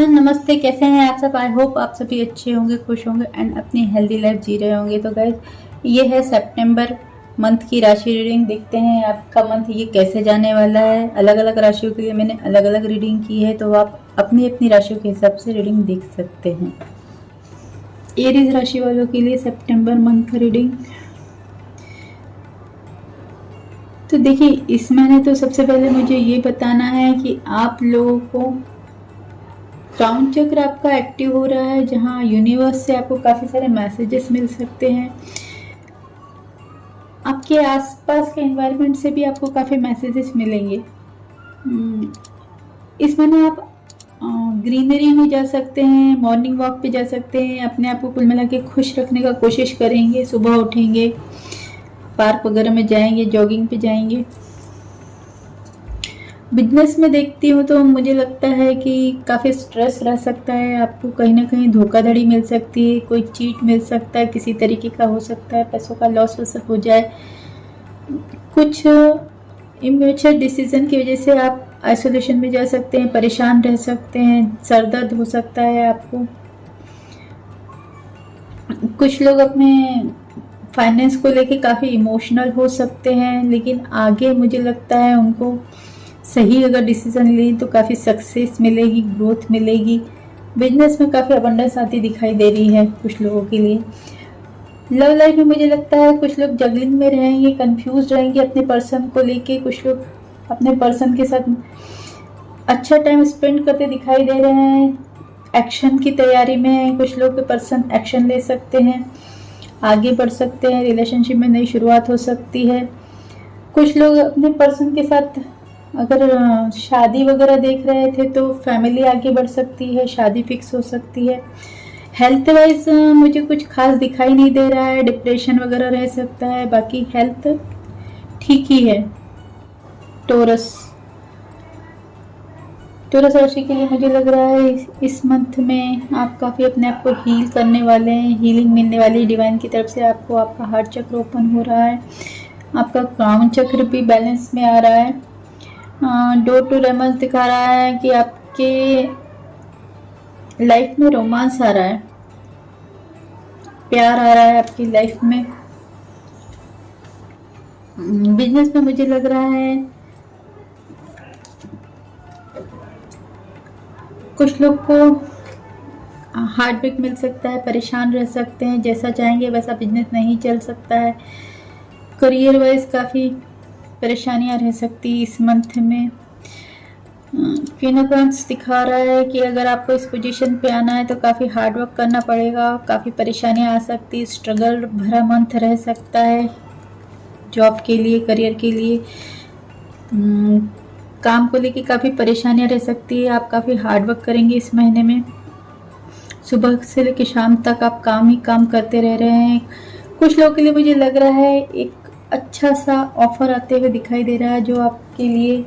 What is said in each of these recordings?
Everyone, नमस्ते। कैसे हैं आप सब? आई होप आप सभी अच्छे होंगे, खुश होंगे एंड अपनी हेल्दी लाइफ जी रहे होंगे। तो गाइज, ये है सितंबर मंथ की राशि रीडिंग। देखते हैं आपका मंथ ये कैसे जाने वाला है। अलग अलग राशियों के लिए मैंने अलग अलग रीडिंग की है, तो आप अपनी अपनी राशियों के हिसाब से रीडिंग देख सकते हैं। एरीज राशि वालों के लिए सितंबर मंथ रीडिंग। तो देखिए, इस महीने तो सबसे पहले मुझे ये बताना है कि आप लोगों को क्राउन चक्र आपका एक्टिव हो रहा है, जहां यूनिवर्स से आपको काफ़ी सारे मैसेजेस मिल सकते हैं। आपके आसपास के एनवायरनमेंट से भी आपको काफ़ी मैसेजेस मिलेंगे। इस महीने आप ग्रीनरी में जा सकते हैं, मॉर्निंग वॉक पे जा सकते हैं, अपने आप को कुल मिला के खुश रखने का कोशिश करेंगे। सुबह उठेंगे, पार्क वगैरह में जाएंगे, जॉगिंग पे जाएंगे। बिजनेस में देखती हूँ तो मुझे लगता है कि काफ़ी स्ट्रेस रह सकता है। आपको कहीं ना कहीं धोखाधड़ी मिल सकती है, कोई चीट मिल सकता है, किसी तरीके का हो सकता है, पैसों का लॉस हो जाए। कुछ इमेच्योर डिसीजन की वजह से आप आइसोलेशन में जा सकते हैं, परेशान रह सकते हैं, सर दर्द हो सकता है आपको। कुछ लोग अपने फाइनेंस को लेके काफ़ी इमोशनल हो सकते हैं, लेकिन आगे मुझे लगता है उनको सही अगर डिसीजन ली तो काफ़ी सक्सेस मिलेगी, ग्रोथ मिलेगी। बिजनेस में काफ़ी अबंडेंस आती दिखाई दे रही है कुछ लोगों के लिए। लव लाइफ में मुझे लगता है कुछ लोग जगलिंग में रहेंगे, कंफ्यूज रहेंगे अपने पर्सन को लेके। कुछ लोग अपने पर्सन के साथ अच्छा टाइम स्पेंड करते दिखाई दे रहे हैं, एक्शन की तैयारी में है। कुछ लोग के पर्सन एक्शन ले सकते हैं, आगे बढ़ सकते हैं, रिलेशनशिप में नई शुरुआत हो सकती है। कुछ लोग अपने पर्सन के साथ अगर शादी वगैरह देख रहे थे तो फैमिली आगे बढ़ सकती है, शादी फिक्स हो सकती है। हेल्थ वाइज मुझे कुछ खास दिखाई नहीं दे रहा है, डिप्रेशन वगैरह रह सकता है, बाकी हेल्थ ठीक ही है। टोरस राशि के लिए मुझे लग रहा है इस मंथ में आप काफ़ी अपने आप को हील करने वाले हैं, हीलिंग मिलने वाली डिवाइन की तरफ से आपको। आपका हार्ट चक्र ओपन हो रहा है, आपका क्राउन चक्र भी बैलेंस में आ रहा है। डोर टू रोमांस दिखा रहा है कि आपके लाइफ में रोमांस आ रहा है, प्यार आ रहा है आपकी लाइफ में। बिजनेस में मुझे लग रहा है कुछ लोग को हार्ट ब्रेक मिल सकता है, परेशान रह सकते हैं, जैसा चाहेंगे वैसा बिजनेस नहीं चल सकता है। करियर वाइज काफ़ी परेशानियां रह सकती इस मंथ में। क्वीन ऑफ वांड्स दिखा रहा है कि अगर आपको इस पोजीशन पे आना है तो काफ़ी हार्ड वर्क करना पड़ेगा, काफ़ी परेशानियां आ सकती, स्ट्रगल भरा मंथ रह सकता है जॉब के लिए, करियर के लिए। काम को लेके काफ़ी परेशानियां रह सकती है। आप काफ़ी हार्ड वर्क करेंगे इस महीने में, सुबह से लेकर शाम तक आप काम ही काम करते रह रहे हैं। कुछ लोगों के लिए मुझे लग रहा है एक अच्छा सा ऑफर आते हुए दिखाई दे रहा है, जो आपके लिए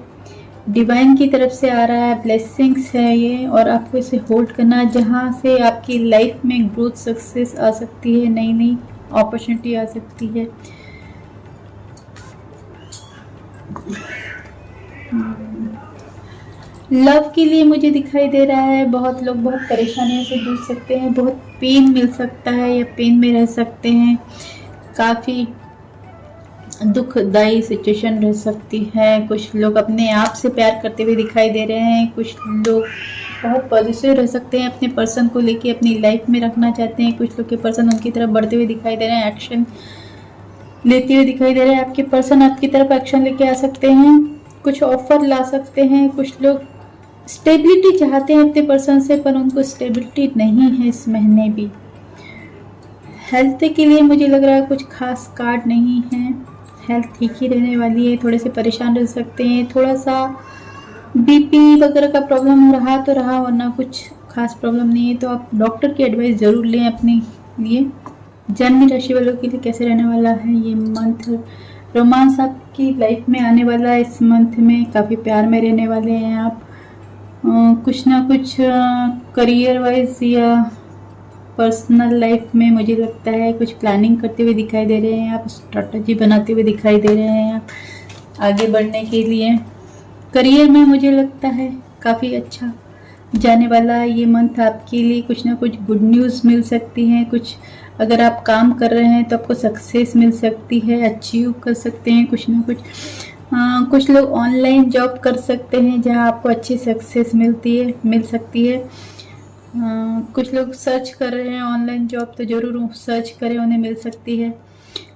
डिवाइन की तरफ से आ रहा है, ब्लेसिंग्स है ये, और आपको इसे होल्ड करना है, जहाँ से आपकी लाइफ में ग्रोथ, सक्सेस आ सकती है, नई नई अपॉर्चुनिटी आ सकती है। लव के लिए मुझे दिखाई दे रहा है बहुत लोग बहुत परेशानियों से जूझ सकते हैं, बहुत पेन मिल सकता है या पेन में रह सकते हैं, काफ़ी दुखदायी सिचुएशन रह सकती है। कुछ लोग अपने आप से प्यार करते हुए दिखाई दे रहे हैं, कुछ लोग बहुत पॉजिटिव रह सकते हैं, अपने पर्सन को लेके अपनी लाइफ में रखना चाहते हैं। कुछ लोग के पर्सन उनकी तरफ बढ़ते हुए दिखाई दे रहे हैं, एक्शन लेते हुए दिखाई दे रहे हैं। आपके पर्सन आपकी तरफ एक्शन लेके आ सकते हैं, कुछ ऑफर ला सकते हैं। कुछ लोग स्टेबिलिटी चाहते हैं अपने पर्सन से, पर उनको स्टेबिलिटी नहीं है इस महीने भी। हेल्थ के लिए मुझे लग रहा है कुछ खास कार्ड नहीं है, हेल्थ ठीक ही रहने वाली है। थोड़े से परेशान रह सकते हैं, थोड़ा सा बीपी वगैरह का प्रॉब्लम रहा तो रहा, वरना कुछ खास प्रॉब्लम नहीं है। तो आप डॉक्टर की एडवाइस ज़रूर लें अपने लिए। जन्म राशि वालों के लिए कैसे रहने वाला है ये मंथ? रोमांस आपकी लाइफ में आने वाला है इस मंथ में, काफ़ी प्यार में रहने वाले हैं आप। कुछ ना कुछ करियर वाइज या पर्सनल लाइफ में मुझे लगता है कुछ प्लानिंग करते हुए दिखाई दे रहे हैं आप, स्ट्रैटेजी बनाते हुए दिखाई दे रहे हैं आप आगे बढ़ने के लिए। करियर में मुझे लगता है काफ़ी अच्छा जाने वाला ये मंथ आपके लिए कुछ ना कुछ गुड न्यूज़ मिल सकती है। कुछ अगर आप काम कर रहे हैं तो आपको सक्सेस मिल सकती है, अचीव कर सकते हैं कुछ ना कुछ। कुछ लोग ऑनलाइन जॉब कर सकते हैं जहां आपको अच्छी सक्सेस मिल सकती है। कुछ लोग सर्च कर रहे हैं ऑनलाइन जॉब, तो ज़रूर सर्च करें, उन्हें मिल सकती है।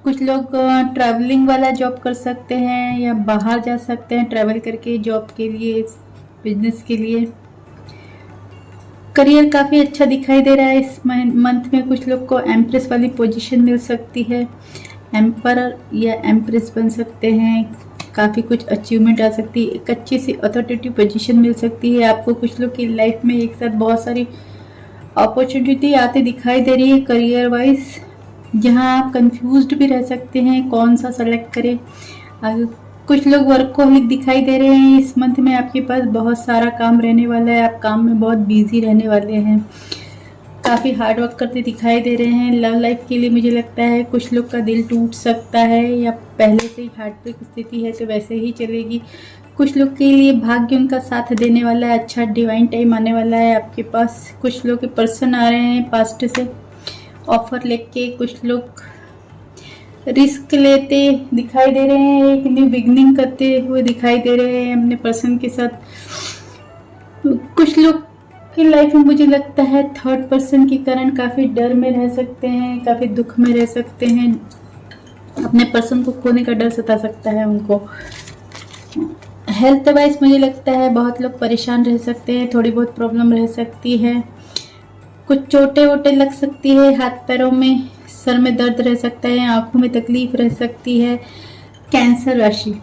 कुछ लोग ट्रैवलिंग वाला जॉब कर सकते हैं या बाहर जा सकते हैं ट्रैवल करके जॉब के लिए, बिजनेस के लिए। करियर काफ़ी अच्छा दिखाई दे रहा है इस मंथ में। कुछ लोग को एम्प्रेस वाली पोजीशन मिल सकती है, एम्परर या एम्प्रेस बन सकते हैं, काफ़ी कुछ अचीवमेंट आ सकती है, एक अच्छी सी अथॉरिटेटिव पोजीशन मिल सकती है आपको। कुछ लोग की लाइफ में एक साथ बहुत सारी अपॉर्चुनिटी आती दिखाई दे रही है करियर वाइज, जहां आप कंफ्यूज्ड भी रह सकते हैं कौन सा सेलेक्ट करें। कुछ लोग वर्कहोलिक दिखाई दे रहे हैं इस मंथ में, आपके पास बहुत सारा काम रहने वाला है, आप काम में बहुत बिजी रहने वाले हैं, काफ़ी हार्ड वर्क करते दिखाई दे रहे हैं। लव लाइफ के लिए मुझे लगता है कुछ लोग का दिल टूट सकता है, या पहले से ही हार्ट ब्रेक स्थिति है तो वैसे ही चलेगी। कुछ लोग के लिए भाग्य उनका साथ देने वाला है, अच्छा डिवाइन टाइम आने वाला है आपके पास। कुछ लोग के पर्सन आ रहे हैं पास्ट से ऑफर लेके, कुछ लोग रिस्क लेते दिखाई दे रहे हैं, एक न्यू बिगनिंग करते हुए दिखाई दे रहे हैं अपने पर्सन के साथ। कुछ लोग की लाइफ में मुझे लगता है थर्ड पर्सन के कारण काफ़ी डर में रह सकते हैं, काफ़ी दुख में रह सकते हैं, अपने पर्सन को खोने का डर सता सकता है उनको। हेल्थ वाइज मुझे लगता है बहुत लोग परेशान रह सकते हैं, थोड़ी बहुत प्रॉब्लम रह सकती है, कुछ चोटें वोटें लग सकती है, हाथ पैरों में, सर में दर्द रह सकता है, आंखों में तकलीफ रह सकती है। कैंसर राशि,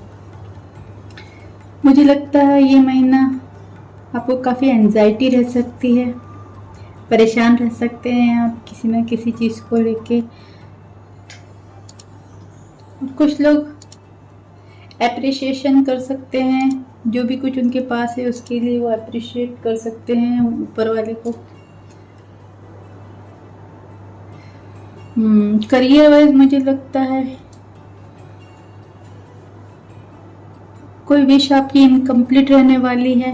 मुझे लगता है ये महीना आपको काफ़ी एंजाइटी रह सकती है, परेशान रह सकते हैं आप किसी न किसी चीज़ को लेके। कुछ लोग एप्रिशिएशन कर सकते हैं, जो भी कुछ उनके पास है उसके लिए वो अप्रिशिएट कर सकते हैं ऊपर वाले को। करियर वाइज मुझे लगता है कोई विश आपकी इनकम्प्लीट रहने वाली है।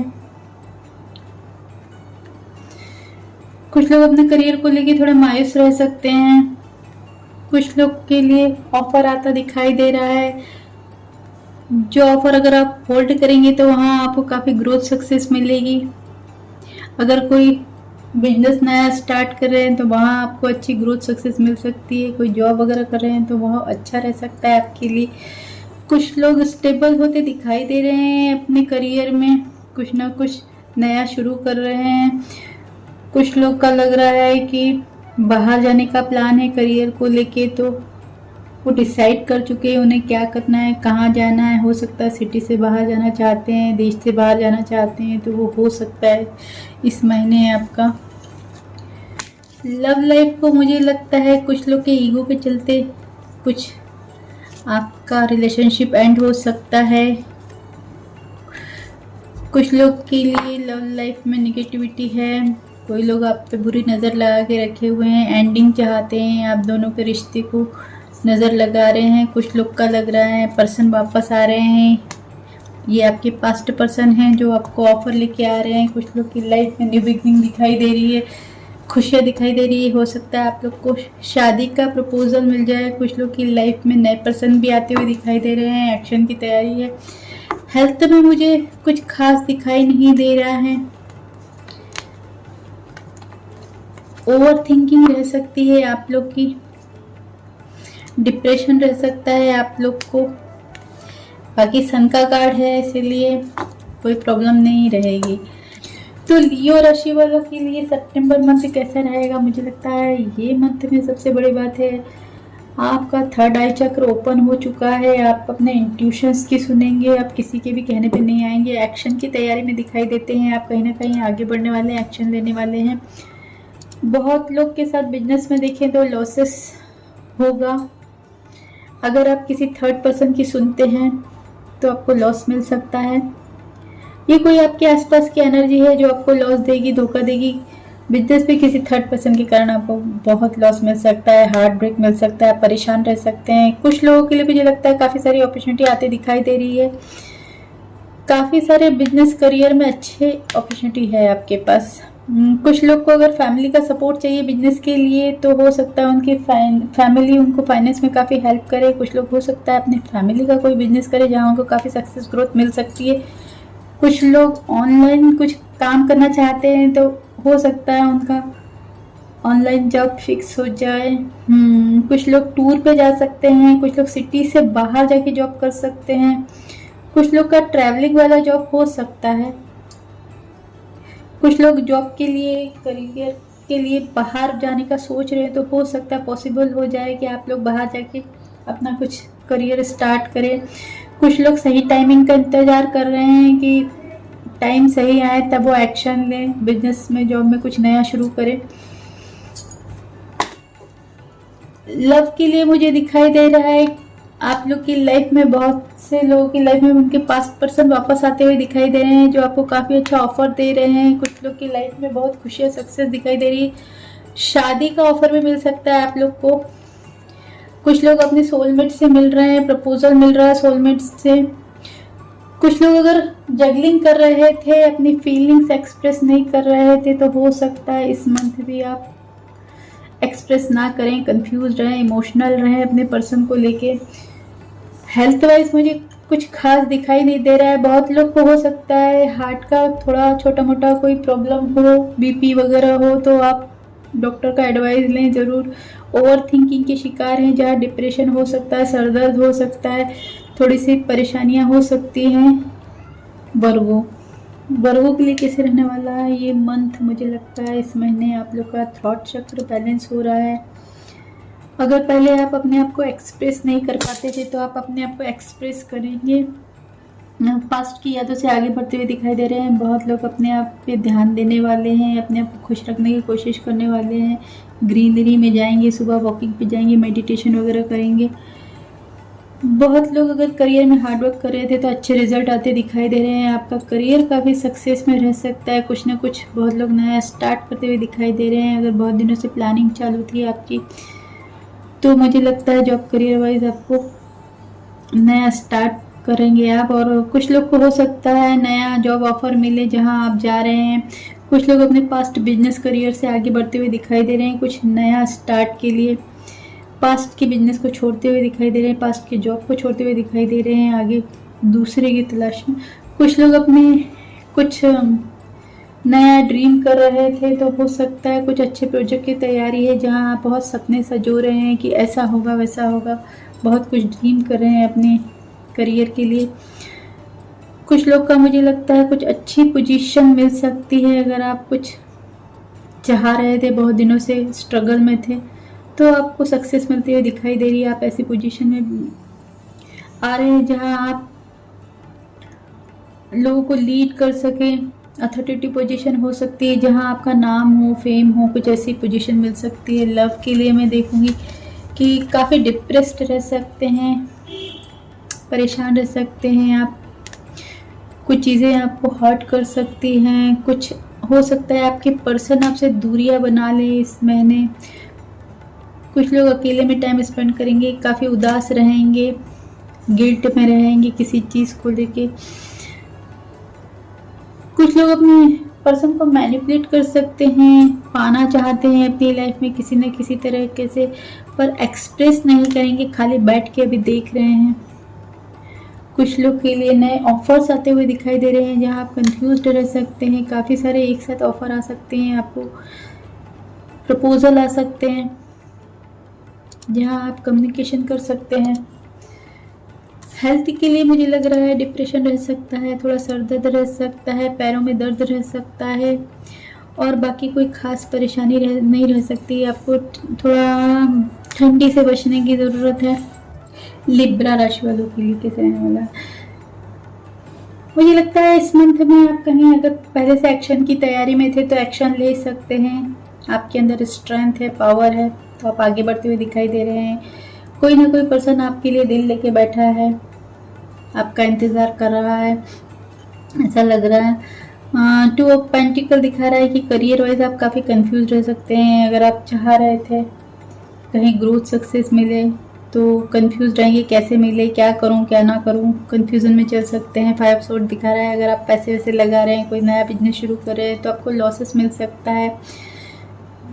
कुछ लोग अपने करियर को लेके थोड़ा मायूस रह सकते हैं। कुछ लोग के लिए ऑफर आता दिखाई दे रहा है, जो ऑफर अगर आप होल्ड करेंगे तो वहाँ आपको काफ़ी ग्रोथ सक्सेस मिलेगी। अगर कोई बिजनेस नया स्टार्ट कर रहे हैं तो वहाँ आपको अच्छी ग्रोथ सक्सेस मिल सकती है। कोई जॉब वगैरह कर रहे हैं तो वहाँ अच्छा रह सकता है आपके लिए। कुछ लोग स्टेबल होते दिखाई दे रहे हैं अपने करियर में, कुछ ना कुछ नया शुरू कर रहे हैं। कुछ लोग का लग रहा है कि बाहर जाने का प्लान है करियर को लेके, तो वो डिसाइड कर चुके हैं उन्हें क्या करना है, कहाँ जाना है। हो सकता है सिटी से बाहर जाना चाहते हैं, देश से बाहर जाना चाहते हैं, तो वो हो सकता है इस महीने आपका। लव लाइफ को मुझे लगता है कुछ लोग के ईगो के चलते कुछ आपका रिलेशनशिप एंड हो सकता है। कुछ लोग के लिए लव लाइफ में निगेटिविटी है, कोई लोग आप पे बुरी नज़र लगा के रखे हुए हैं, एंडिंग चाहते हैं, आप दोनों के रिश्ते को नज़र लगा रहे हैं। कुछ लोग का लग रहा है पर्सन वापस आ रहे हैं, ये आपके पास्ट पर्सन हैं जो आपको ऑफर लेके आ रहे हैं। कुछ लोग की लाइफ में न्यू बिगनिंग दिखाई दे रही है, खुशियाँ दिखाई दे रही है। हो सकता है आप लोग को शादी का प्रपोजल मिल जाए। कुछ लोग की लाइफ में नए पर्सन भी आते हुए दिखाई दे रहे हैं, एक्शन की तैयारी है। हेल्थ में मुझे कुछ खास दिखाई नहीं दे रहा है, ओवर थिंकिंग रह सकती है आप लोग की, डिप्रेशन रह सकता है आप लोग को। बाकी सन का कार्ड है इसीलिए कोई प्रॉब्लम नहीं रहेगी। तो लियो राशि वालों के लिए सितंबर मंथ कैसा रहेगा? मुझे लगता है ये मंथ में सबसे बड़ी बात है आपका थर्ड आई चक्र ओपन हो चुका है। आप अपने इंट्यूशंस की सुनेंगे, आप किसी के भी कहने पे नहीं आएंगे। एक्शन की तैयारी में दिखाई देते हैं, आप कहीं ना कहीं आगे बढ़ने वाले हैं, एक्शन लेने वाले हैं। बहुत लोग के साथ बिजनेस में देखें तो लॉसेस होगा। अगर आप किसी थर्ड पर्सन की सुनते हैं तो आपको लॉस मिल सकता है। ये कोई आपके आसपास की एनर्जी है जो आपको लॉस देगी, धोखा देगी। बिजनेस पे किसी थर्ड पर्सन के कारण आपको बहुत लॉस मिल सकता है, हार्ट ब्रेक मिल सकता है, परेशान रह सकते हैं। कुछ लोगों के लिए मुझे लगता है काफ़ी सारी अपॉर्चुनिटी आती दिखाई दे रही है, काफ़ी सारे बिजनेस करियर में अच्छे अपॉर्चुनिटी है आपके पास। कुछ लोग को अगर फैमिली का सपोर्ट चाहिए बिजनेस के लिए तो हो सकता है उनकी फैमिली उनको फाइनेंस में काफ़ी हेल्प करे। कुछ लोग हो सकता है अपनी फैमिली का कोई बिजनेस करे जहाँ उनको काफ़ी सक्सेस ग्रोथ मिल सकती है। कुछ लोग ऑनलाइन कुछ काम करना चाहते हैं तो हो सकता है उनका ऑनलाइन जॉब फिक्स हो जाए। कुछ लोग टूर पे जा सकते हैं, कुछ लोग सिटी से बाहर जाके जॉब कर सकते हैं, कुछ लोग का ट्रैवलिंग वाला जॉब हो सकता है। कुछ लोग जॉब के लिए करियर के लिए बाहर जाने का सोच रहे हैं तो हो सकता है पॉसिबल हो जाए कि आप लोग बाहर जाके अपना कुछ करियर स्टार्ट करें। कुछ लोग सही टाइमिंग का इंतज़ार कर रहे हैं कि टाइम सही आए तब वो एक्शन लें, बिजनेस में जॉब में कुछ नया शुरू करें। लव के लिए मुझे दिखाई दे रहा है आप लोग की लाइफ में, बहुत से लोगों की लाइफ में उनके पास्ट पर्सन वापस आते हुए दिखाई दे रहे हैं जो आपको काफ़ी अच्छा ऑफर दे रहे हैं। कुछ लोग की लाइफ में बहुत खुशियाँ सक्सेस दिखाई दे रही है, शादी का ऑफर भी मिल सकता है आप लोग को। कुछ लोग अपने सोलमेट से मिल रहे हैं, प्रपोजल मिल रहा है सोलमेट से। कुछ लोग अगर जगलिंग कर रहे थे, अपनी फीलिंग्स एक्सप्रेस नहीं कर रहे थे तो हो सकता है इस मंथ भी आप एक्सप्रेस ना करें, कंफ्यूज रहें, इमोशनल रहें अपने पर्सन को लेके। हेल्थ वाइज मुझे कुछ खास दिखाई नहीं दे रहा है। बहुत लोग को हो सकता है हार्ट का थोड़ा छोटा मोटा कोई प्रॉब्लम हो, बीपी वगैरह हो तो आप डॉक्टर का एडवाइस लें ज़रूर। ओवर थिंकिंग के शिकार हैं जहाँ डिप्रेशन हो सकता है, सर दर्द हो सकता है, थोड़ी सी परेशानियाँ हो सकती हैं। वर्गों के लिए कैसे रहने वाला है ये मंथ? मुझे लगता है इस महीने आप लोग का थॉट चक्र बैलेंस हो रहा है। अगर पहले आप अपने आप को एक्सप्रेस नहीं कर पाते थे तो आप अपने आप को एक्सप्रेस करेंगे। पास्ट की यादों से आगे बढ़ते हुए दिखाई दे रहे हैं। बहुत लोग अपने आप पे ध्यान देने वाले हैं, अपने आप को खुश रखने की कोशिश करने वाले हैं। ग्रीनरी में जाएंगे, सुबह वॉकिंग पे जाएंगे, मेडिटेशन वगैरह करेंगे। बहुत लोग अगर करियर में हार्डवर्क कर रहे थे तो अच्छे रिजल्ट आते दिखाई दे रहे हैं। आपका करियर काफ़ी सक्सेस में रह सकता है। कुछ ना कुछ बहुत लोग नया स्टार्ट करते हुए दिखाई दे रहे हैं। अगर बहुत दिनों से प्लानिंग चालू थी आपकी तो मुझे लगता है जॉब करियर वाइज आपको नया स्टार्ट करेंगे आप। और कुछ लोग को हो सकता है नया जॉब ऑफर मिले जहां आप जा रहे हैं। कुछ लोग अपने पास्ट बिजनेस करियर से आगे बढ़ते हुए दिखाई दे रहे हैं, कुछ नया स्टार्ट के लिए पास्ट के बिजनेस को छोड़ते हुए दिखाई दे रहे हैं, पास्ट के जॉब को छोड़ते हुए दिखाई दे रहे हैं, आगे दूसरे की तलाश में। कुछ लोग अपने कुछ नया ड्रीम कर रहे थे तो हो सकता है कुछ अच्छे प्रोजेक्ट की तैयारी है जहां आप बहुत सपने सजो रहे हैं कि ऐसा होगा वैसा होगा, बहुत कुछ ड्रीम कर रहे हैं अपने करियर के लिए। कुछ लोग का मुझे लगता है कुछ अच्छी पोजीशन मिल सकती है। अगर आप कुछ चाह रहे थे, बहुत दिनों से स्ट्रगल में थे तो आपको सक्सेस मिलती हुई दिखाई दे रही है। आप ऐसी पोजीशन में आ रहे हैं जहां आप लोगों को लीड कर सकें। अथॉरिटी पोजीशन हो सकती है जहां आपका नाम हो, फेम हो, कुछ ऐसी पोजीशन मिल सकती है। लव के लिए मैं देखूंगी कि काफ़ी डिप्रेस्ड रह सकते हैं, परेशान रह सकते हैं आप। कुछ चीज़ें आपको हर्ट कर सकती हैं। कुछ हो सकता है आपके पर्सन आपसे दूरियां बना ले इस महीने। कुछ लोग अकेले में टाइम स्पेंड करेंगे, काफ़ी उदास रहेंगे, गिल्ट में रहेंगे किसी चीज़ को लेके। कुछ लोग अपने पर्सन को मैनिपुलेट कर सकते हैं, पाना चाहते हैं अपनी लाइफ में किसी न किसी तरीके से, पर एक्सप्रेस नहीं करेंगे, खाली बैठ के अभी देख रहे हैं। कुछ लोग के लिए नए ऑफर्स आते हुए दिखाई दे रहे हैं जहां आप कंफ्यूज्ड रह सकते हैं। काफ़ी सारे एक साथ ऑफर आ सकते हैं, आपको प्रपोजल आ सकते हैं जहां आप कम्युनिकेशन कर सकते हैं। हेल्थ के लिए मुझे लग रहा है डिप्रेशन रह सकता है, थोड़ा सर दर्द रह सकता है, पैरों में दर्द रह सकता है और बाकी कोई ख़ास परेशानी नहीं रह सकती। आपको थोड़ा ठंडी से बचने की ज़रूरत है। लिब्रा राशि वालों के लिए कैसे रहने वाला है? मुझे लगता है इस मंथ में आप कहीं अगर पहले से एक्शन की तैयारी में थे तो एक्शन ले सकते हैं। आपके अंदर स्ट्रेंथ है, पावर है, तो आप आगे बढ़ते हुए दिखाई दे रहे हैं। कोई ना कोई पर्सन आपके लिए दिल लेके बैठा है, आपका इंतज़ार कर रहा है, ऐसा लग रहा है। टू ऑफ पेंटिकल दिखा रहा है कि करियर वाइज आप काफ़ी कंफ्यूज रह सकते हैं। अगर आप चाह रहे थे कहीं ग्रोथ सक्सेस मिले, तो कंफ्यूज रहेंगे, कैसे मिले, क्या करूं क्या ना करूं, कंफ्यूजन में चल सकते हैं। 5 ऑफ दिखा रहा है, अगर आप पैसे वैसे लगा रहे हैं, कोई नया बिजनेस शुरू कर रहे हैं तो आपको लॉसेस मिल सकता है।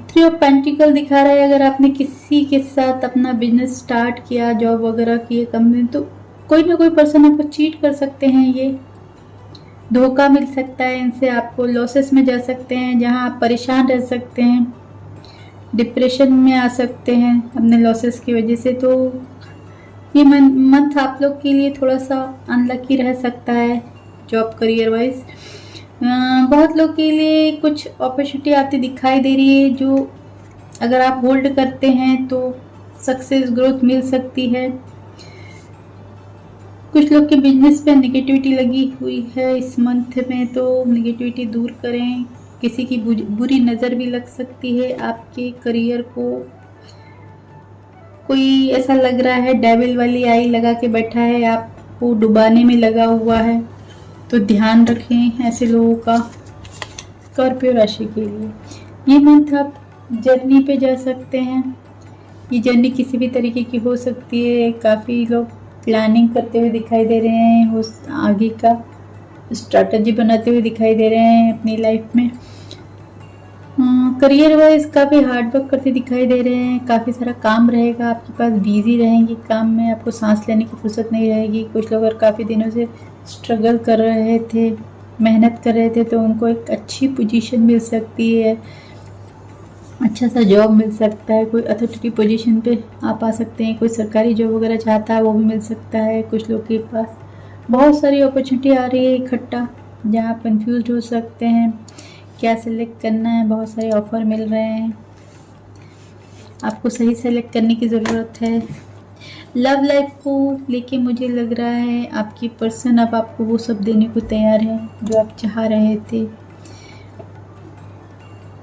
3 ऑफ पेंटिकल दिखा रहा है, अगर आपने किसी के साथ अपना बिजनेस स्टार्ट किया, जॉब वगैरह की कंपनी, तो कोई ना कोई पर्सन आपको चीट कर सकते हैं, ये धोखा मिल सकता है, इनसे आपको लॉसेस में जा सकते हैं, जहां आप परेशान रह सकते हैं, डिप्रेशन में आ सकते हैं अपने लॉसेस की वजह से। तो ये मंथ आप लोग के लिए थोड़ा सा अनलकी रह सकता है जॉब करियर वाइज। बहुत लोग के लिए कुछ अपॉर्चुनिटी आती दिखाई दे रही है, जो अगर आप होल्ड करते हैं तो सक्सेस ग्रोथ मिल सकती है। कुछ लोग के बिजनेस पे नेगेटिविटी लगी हुई है इस मंथ में, तो नेगेटिविटी दूर करें। किसी की बुरी नज़र भी लग सकती है आपके करियर को, कोई ऐसा लग रहा है डेविल वाली आई लगा के बैठा है, आपको डुबाने में लगा हुआ है, तो ध्यान रखें ऐसे लोगों का। स्कॉर्पियो राशि के लिए ये मंथ आप जर्नी पे जा सकते हैं। ये जर्नी किसी भी तरीके की हो सकती है, काफ़ी लोग प्लानिंग करते हुए दिखाई दे रहे हैं, वो आगे का स्ट्रैटेजी बनाते हुए दिखाई दे रहे हैं अपनी लाइफ में। करियर वाइज काफ़ी हार्ड वर्क करते दिखाई दे रहे हैं, काफ़ी सारा काम रहेगा आपके पास, बिजी रहेंगे काम में, आपको सांस लेने की फुर्सत नहीं रहेगी। कुछ लोग अगर काफ़ी दिनों से स्ट्रगल कर रहे थे, मेहनत कर रहे थे, तो उनको एक अच्छी पोजीशन मिल सकती है, अच्छा सा जॉब मिल सकता है, कोई अथॉरिटी पोजीशन पे आप आ सकते हैं, कोई सरकारी जॉब वगैरह चाहता है वो भी मिल सकता है। कुछ लोग के पास बहुत सारी अपॉर्चुनिटी आ रही है इकट्ठा, जहाँ आप कन्फ्यूज हो सकते हैं क्या सिलेक्ट करना है, बहुत सारे ऑफ़र मिल रहे हैं, आपको सही सेलेक्ट करने की ज़रूरत है। लव लाइफ को लेके मुझे लग रहा है आपकी पर्सन अब आपको वो सब देने को तैयार है जो आप चाह रहे थे।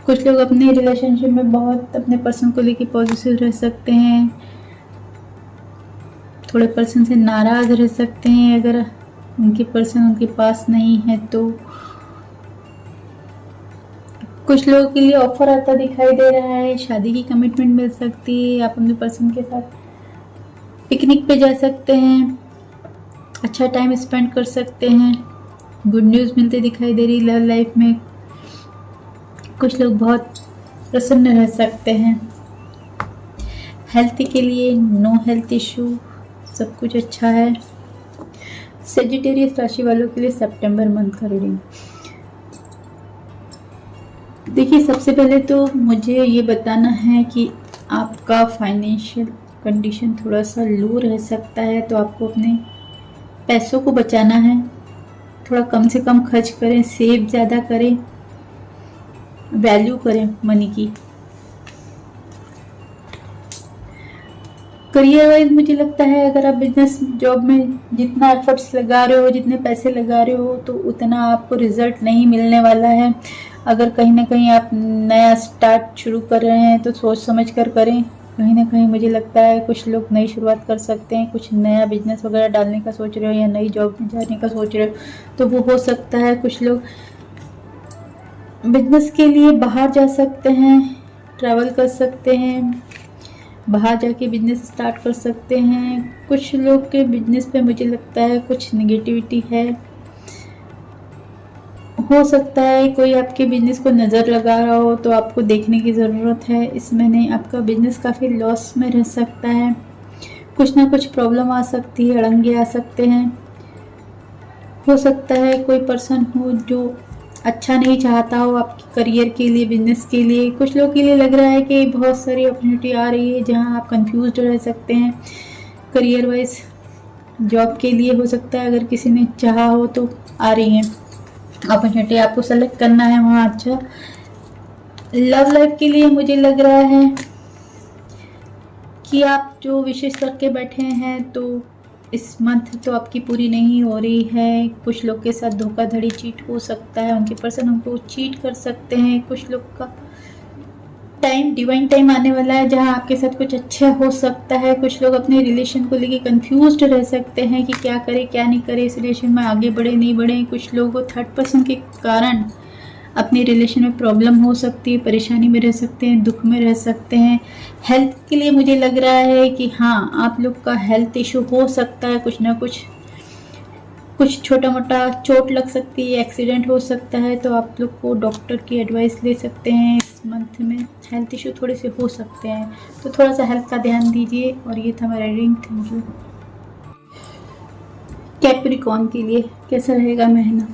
कुछ लोग अपने रिलेशनशिप में बहुत अपने पर्सन को लेके पॉजिटिव रह सकते हैं, थोड़े पर्सन से नाराज़ रह सकते हैं अगर उनके पर्सन उनके पास नहीं है तो। कुछ लोगों के लिए ऑफर आता दिखाई दे रहा है, शादी की कमिटमेंट मिल सकती है, आप अपने पर्सन के साथ पिकनिक पे जा सकते हैं, अच्छा टाइम स्पेंड कर सकते हैं, गुड न्यूज़ मिलते दिखाई दे रही लव लाइफ में। कुछ लोग बहुत प्रसन्न रह सकते हैं। हेल्थ के लिए नो हेल्थ इशू, सब कुछ अच्छा है। सेजिटेरियस राशि वालों के लिए सितंबर मंथ का रीडिंग। देखिए, सबसे पहले तो मुझे ये बताना है कि आपका फाइनेंशियल कंडीशन थोड़ा सा लो रह सकता है, तो आपको अपने पैसों को बचाना है, थोड़ा कम से कम खर्च करें, सेव ज़्यादा करें, वैल्यू करें मनी की। करियर वाइज मुझे लगता है अगर आप बिजनेस जॉब में जितना एफर्ट्स लगा रहे हो, जितने पैसे लगा रहे हो, तो उतना आपको रिजल्ट नहीं मिलने वाला है। अगर कहीं ना कहीं आप नया स्टार्ट शुरू कर रहे हैं तो सोच समझ कर करें। कहीं ना कहीं मुझे लगता है कुछ लोग नई शुरुआत कर सकते हैं, कुछ नया बिजनेस वगैरह डालने का सोच रहे हो या नई जॉब में जाने का सोच रहे हो तो वो हो सकता है। कुछ लोग बिजनेस के लिए बाहर जा सकते हैं, ट्रैवल कर सकते हैं, बाहर जाके बिजनेस स्टार्ट कर सकते हैं। कुछ लोग के बिजनेस पे मुझे लगता है कुछ नेगेटिविटी है, हो सकता है कोई आपके बिजनेस को नज़र लगा रहा हो तो आपको देखने की ज़रूरत है। इसमें नहीं, आपका बिजनेस काफ़ी लॉस में रह सकता है, कुछ ना कुछ प्रॉब्लम आ सकती है, अड़ंगे आ सकते हैं। हो सकता है कोई पर्सन हो जो अच्छा नहीं चाहता हो आपके करियर के लिए, बिजनेस के लिए। कुछ लोगों के लिए लग रहा है कि बहुत सारी अपॉर्चुनिटी आ रही है जहां आप कंफ्यूज रह सकते हैं करियर वाइज। जॉब के लिए हो सकता है अगर किसी ने चाहा हो तो आ रही हैं अपॉर्चुनिटी, आपको सेलेक्ट करना है वहाँ अच्छा। लव लाइफ के लिए मुझे लग रहा है कि आप जो विशेष करके बैठे हैं तो इस मंथ तो आपकी पूरी नहीं हो रही है। कुछ लोग के साथ धोखाधड़ी, चीट हो सकता है, उनके पर्सन उनको चीट कर सकते हैं। कुछ लोग का टाइम, डिवाइन टाइम आने वाला है जहां आपके साथ कुछ अच्छा हो सकता है। कुछ लोग अपने रिलेशन को लेके कंफ्यूज्ड रह सकते हैं कि क्या करें क्या नहीं करें, इस रिलेशन में आगे बढ़े नहीं बढ़े। कुछ लोगों को थर्ड पर्सन के कारण अपनी रिलेशन में प्रॉब्लम हो सकती है, परेशानी में रह सकते हैं, दुख में रह सकते हैं। हेल्थ के लिए मुझे लग रहा है कि हाँ, आप लोग का हेल्थ इशू हो सकता है, कुछ ना कुछ छोटा मोटा चोट लग सकती है, एक्सीडेंट हो सकता है, तो आप लोग को डॉक्टर की एडवाइस ले सकते हैं। इस मंथ में हेल्थ इशू थोड़े से हो सकते हैं, तो थोड़ा सा हेल्थ का ध्यान दीजिए। और ये था मेरा रीडिंग। Thank you. कैप्रिकॉर्न के लिए कैसा रहेगा महीना?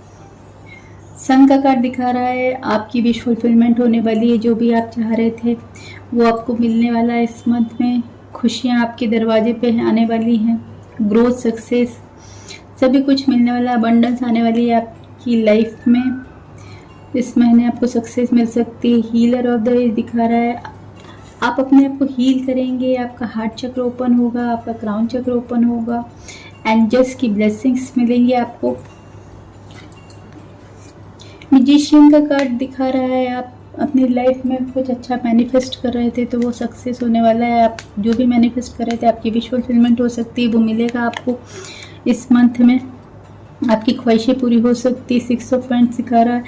सन का कार्ड दिखा रहा है आपकी विश फुलफिलमेंट होने वाली है। जो भी आप चाह रहे थे वो आपको मिलने वाला है इस मंथ में। खुशियाँ आपके दरवाजे पे आने वाली हैं। ग्रोथ, सक्सेस सभी कुछ मिलने वाला, अबंडेंस आने वाली है आपकी लाइफ में। इस महीने आपको सक्सेस मिल सकती है। हीलर ऑफ द एज दिखा रहा है, आप अपने आप को हील करेंगे, आपका हार्ट चक्र ओपन होगा, आपका क्राउन चक्र ओपन होगा, एंजल्स की ब्लेसिंग्स मिलेंगी आपको। मैजिशियन का कार्ड दिखा रहा है, आप अपनी लाइफ में कुछ अच्छा मैनिफेस्ट कर रहे थे तो वो सक्सेस होने वाला है। आप जो भी मैनिफेस्ट कर रहे थे आपकी विश फुलफिलमेंट हो सकती है, वो मिलेगा आपको इस मंथ में। आपकी ख्वाहिशें पूरी हो सकती है। सिक्स ऑफ वांड्स दिखा रहा है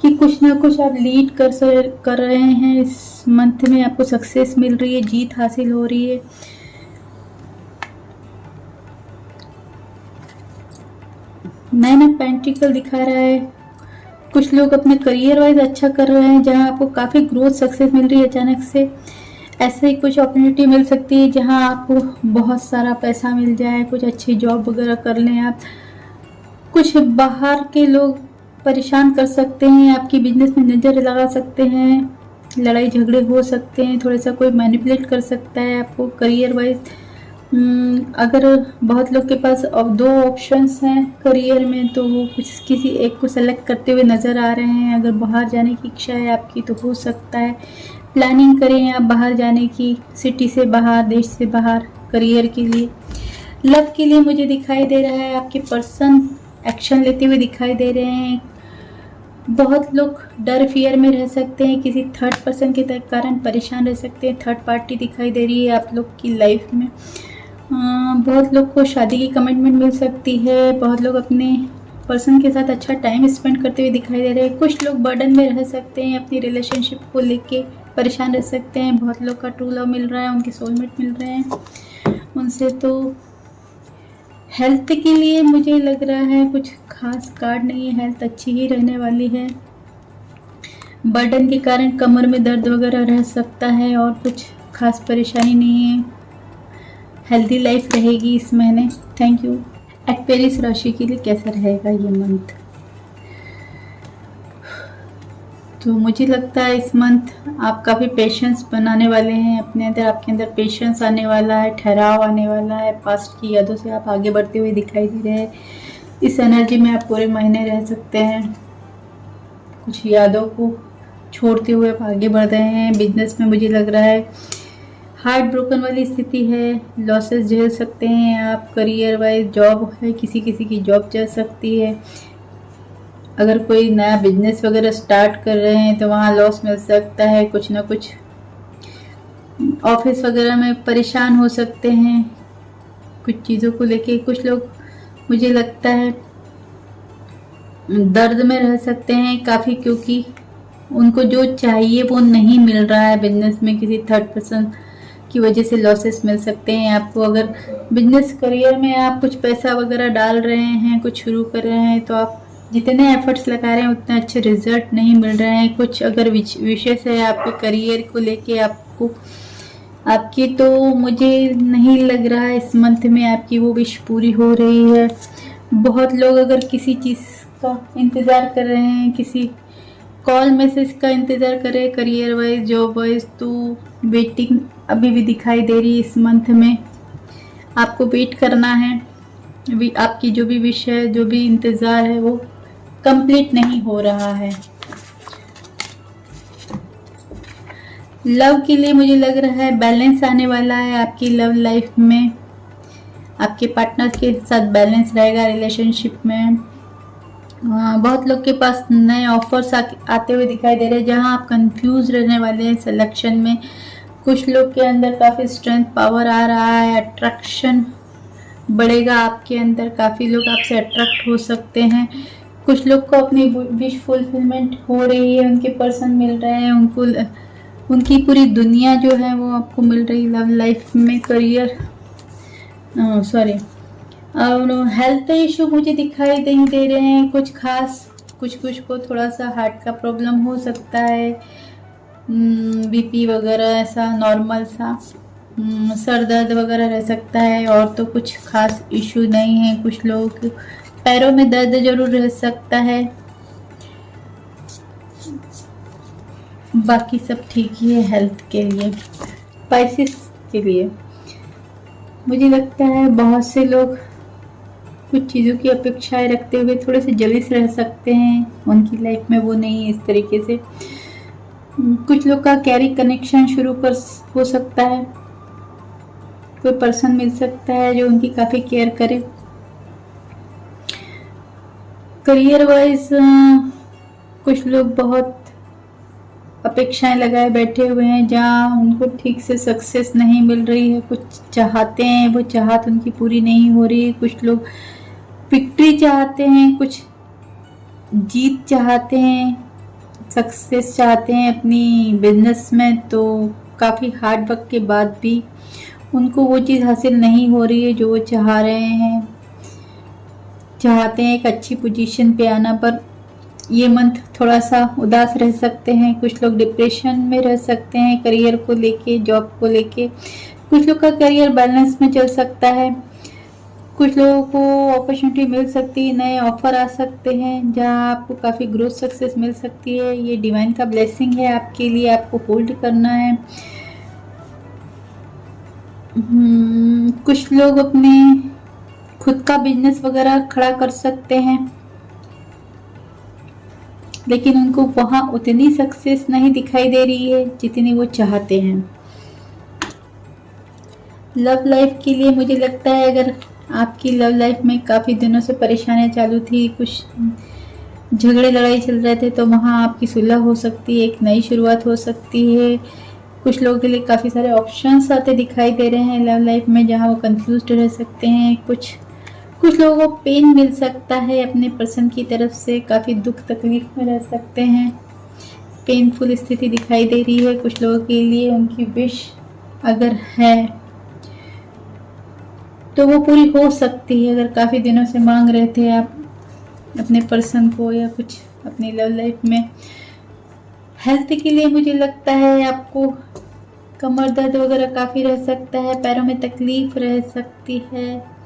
कि कुछ ना कुछ आप लीड कर रहे हैं। इस मंथ में आपको सक्सेस मिल रही है, जीत हासिल हो रही है। नाइन ऑफ पेंटिकल दिखा रहा है, कुछ लोग अपने करियर वाइज अच्छा कर रहे हैं, जहां आपको काफ़ी ग्रोथ सक्सेस मिल रही है। अचानक से ऐसे ही कुछ अपॉर्चुनिटी मिल सकती है जहां आपको बहुत सारा पैसा मिल जाए, कुछ अच्छी जॉब वगैरह कर लें आप। कुछ बाहर के लोग परेशान कर सकते हैं, आपकी बिजनेस में नज़र लगा सकते हैं, लड़ाई झगड़े हो सकते हैं, थोड़ा सा कोई मैनिपुलेट कर सकता है आपको करियर वाइज। अगर बहुत लोग के पास अब दो ऑप्शंस हैं करियर में, तो वो कुछ किसी एक को सेलेक्ट करते हुए नज़र आ रहे हैं। अगर बाहर जाने की इच्छा है आपकी तो हो सकता है, प्लानिंग करें आप बाहर जाने की, सिटी से बाहर, देश से बाहर, करियर के लिए। लव के लिए मुझे दिखाई दे रहा है आपके पर्सन एक्शन लेते हुए दिखाई दे रहे हैं। बहुत लोग डर, फियर में रह सकते हैं, किसी थर्ड पर्सन के कारण परेशान रह सकते हैं। थर्ड पार्टी दिखाई दे रही है आप लोग की लाइफ में। बहुत लोग को शादी की कमिटमेंट मिल सकती है। बहुत लोग अपने पर्सन के साथ अच्छा टाइम स्पेंड करते हुए दिखाई दे रहे हैं। कुछ लोग बर्डन में रह सकते हैं, अपनी रिलेशनशिप को लेके परेशान रह सकते हैं। बहुत लोग का ट्रू लव मिल रहा है, उनके सोलमेट मिल रहे हैं उनसे। तो हेल्थ के लिए मुझे लग रहा है कुछ खास कार्ड नहीं है, हेल्थ अच्छी ही रहने वाली है। बर्डन के कारण कमर में दर्द वगैरह रह सकता है और कुछ खास परेशानी नहीं है। हेल्दी लाइफ रहेगी इस महीने। Thank you. एक्वेरियस राशि के लिए कैसा रहेगा ये मंथ? तो मुझे लगता है इस मंथ आप काफ़ी पेशेंस बनाने वाले हैं अपने अंदर। आपके अंदर पेशेंस आने वाला है, ठहराव आने वाला है। पास्ट की यादों से आप आगे बढ़ते हुए दिखाई दे रहे हैं। इस एनर्जी में आप पूरे महीने रह सकते हैं। कुछ यादों को छोड़ते हुए आप आगे बढ़ रहे हैं। बिजनेस में मुझे लग रहा है हार्ट ब्रोकन वाली स्थिति है, लॉसेस झेल सकते हैं आप। करियर वाइज जॉब है, किसी किसी की जॉब चल सकती है। अगर कोई नया बिजनेस वगैरह स्टार्ट कर रहे हैं तो वहाँ लॉस मिल सकता है। कुछ ना कुछ ऑफिस वगैरह में परेशान हो सकते हैं कुछ चीज़ों को लेके। कुछ लोग मुझे लगता है दर्द में रह सकते हैं काफ़ी, क्योंकि उनको जो चाहिए वो नहीं मिल रहा है बिजनेस में। किसी थर्ड पर्सन की वजह से लॉसेस मिल सकते हैं आपको। अगर बिजनेस करियर में आप कुछ पैसा वगैरह डाल रहे हैं, कुछ शुरू कर रहे हैं, तो आप जितने एफर्ट्स लगा रहे हैं उतने अच्छे रिजल्ट नहीं मिल रहे हैं। कुछ अगर विशेष है आपके करियर को लेके आपको आपकी, तो मुझे नहीं लग रहा है इस मंथ में आपकी वो विश पूरी हो रही है। बहुत लोग अगर किसी चीज़ का इंतज़ार कर रहे हैं, किसी कॉल मैसेज का इंतज़ार कर रहे हैं करियर वाइज, जॉब वाइज, तो वेटिंग अभी भी दिखाई दे रही है। इस मंथ में आपको वेट करना है। आपकी जो भी विश है, जो भी इंतज़ार है, वो कंप्लीट नहीं हो रहा है। लव के लिए मुझे लग रहा है बैलेंस आने वाला है आपकी लव लाइफ में। आपके पार्टनर के साथ बैलेंस रहेगा रिलेशनशिप में। बहुत लोग के पास नए ऑफर्स आते हुए दिखाई दे रहे हैं, जहां आप कंफ्यूज रहने वाले हैं सिलेक्शन में। कुछ लोग के अंदर काफ़ी स्ट्रेंथ, पावर आ रहा है, अट्रैक्शन बढ़ेगा आपके अंदर। काफ़ी लोग आपसे अट्रैक्ट हो सकते हैं। कुछ लोग को अपनी विश फुलफिलमेंट हो रही है, उनके पर्सन मिल रहे हैं, उनको उनकी पूरी दुनिया जो है वो आपको मिल रही लव लाइफ में। करियर सॉरी, और हेल्थ इशू मुझे दिखाई नहीं दे रहे हैं कुछ खास। कुछ को थोड़ा सा हार्ट का प्रॉब्लम हो सकता है, बीपी वगैरह ऐसा नॉर्मल सा, सर दर्द वगैरह रह सकता है, और तो कुछ खास इशू नहीं है। कुछ लोगों के पैरों में दर्द जरूर रह सकता है, बाकी सब ठीक ही है हेल्थ के लिए। स्पाइसेस के लिए मुझे लगता है बहुत से लोग कुछ चीज़ों की अपेक्षाएं रखते हुए थोड़े से जलिस रह सकते हैं, उनकी लाइफ में वो नहीं है इस तरीके से। कुछ लोग का कैरी कनेक्शन शुरू कर हो सकता है, कोई पर्सन मिल सकता है जो उनकी काफ़ी केयर करे। करियर वाइज कुछ लोग बहुत अपेक्षाएं लगाए बैठे हुए हैं, जहाँ उनको ठीक से सक्सेस नहीं मिल रही है। कुछ चाहते हैं, वो चाहत उनकी पूरी नहीं हो रही है। कुछ लोग विक्ट्री चाहते हैं, कुछ जीत चाहते हैं, सक्सेस चाहते हैं अपनी बिजनेस में, तो काफ़ी हार्ड वर्क के बाद भी उनको वो चीज़ हासिल नहीं हो रही है जो वो चाह रहे हैं। चाहते हैं एक अच्छी पोजीशन पे आना, पर ये मंथ थोड़ा सा उदास रह सकते हैं। कुछ लोग डिप्रेशन में रह सकते हैं करियर को लेके, जॉब को लेके। कुछ लोग का करियर बैलेंस में चल सकता है। कुछ लोगों को अपॉर्चुनिटी मिल सकती है, नए ऑफर आ सकते हैं जहां आपको काफ़ी ग्रोथ सक्सेस मिल सकती है। ये डिवाइन का ब्लेसिंग है आपके लिए, आपको होल्ड करना है। कुछ लोग अपने खुद का बिजनेस वगैरह खड़ा कर सकते हैं, लेकिन उनको वहां उतनी सक्सेस नहीं दिखाई दे रही है जितनी वो चाहते हैं। लव लाइफ के लिए मुझे लगता है अगर आपकी लव लाइफ में काफ़ी दिनों से परेशानियां चालू थी, कुछ झगड़े लड़ाई चल रहे थे, तो वहाँ आपकी सुलह हो सकती है, एक नई शुरुआत हो सकती है। कुछ लोगों के लिए काफ़ी सारे ऑप्शंस आते दिखाई दे रहे हैं लव लाइफ में, जहाँ वो कंफ्यूज्ड रह सकते हैं। कुछ लोगों को पेन मिल सकता है अपने पर्सन की तरफ से, काफ़ी दुख तकलीफ में रह सकते हैं। पेनफुल स्थिति दिखाई दे रही है कुछ लोगों के लिए। उनकी विश अगर है तो वो पूरी हो सकती है। अगर काफ़ी दिनों से मांग रहे थे आप अपने पर्सन को या कुछ अपनी लव लाइफ में। हेल्थ के लिए मुझे लगता है आपको कमर दर्द वगैरह काफ़ी रह सकता है, पैरों में तकलीफ रह सकती है,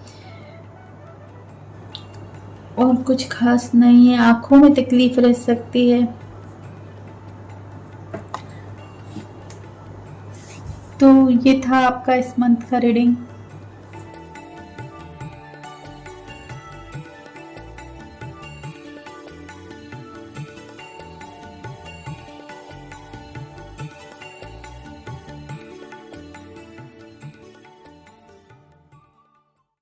और कुछ खास नहीं है। आंखों में तकलीफ रह सकती है। तो ये था आपका इस मंथ का रीडिंग।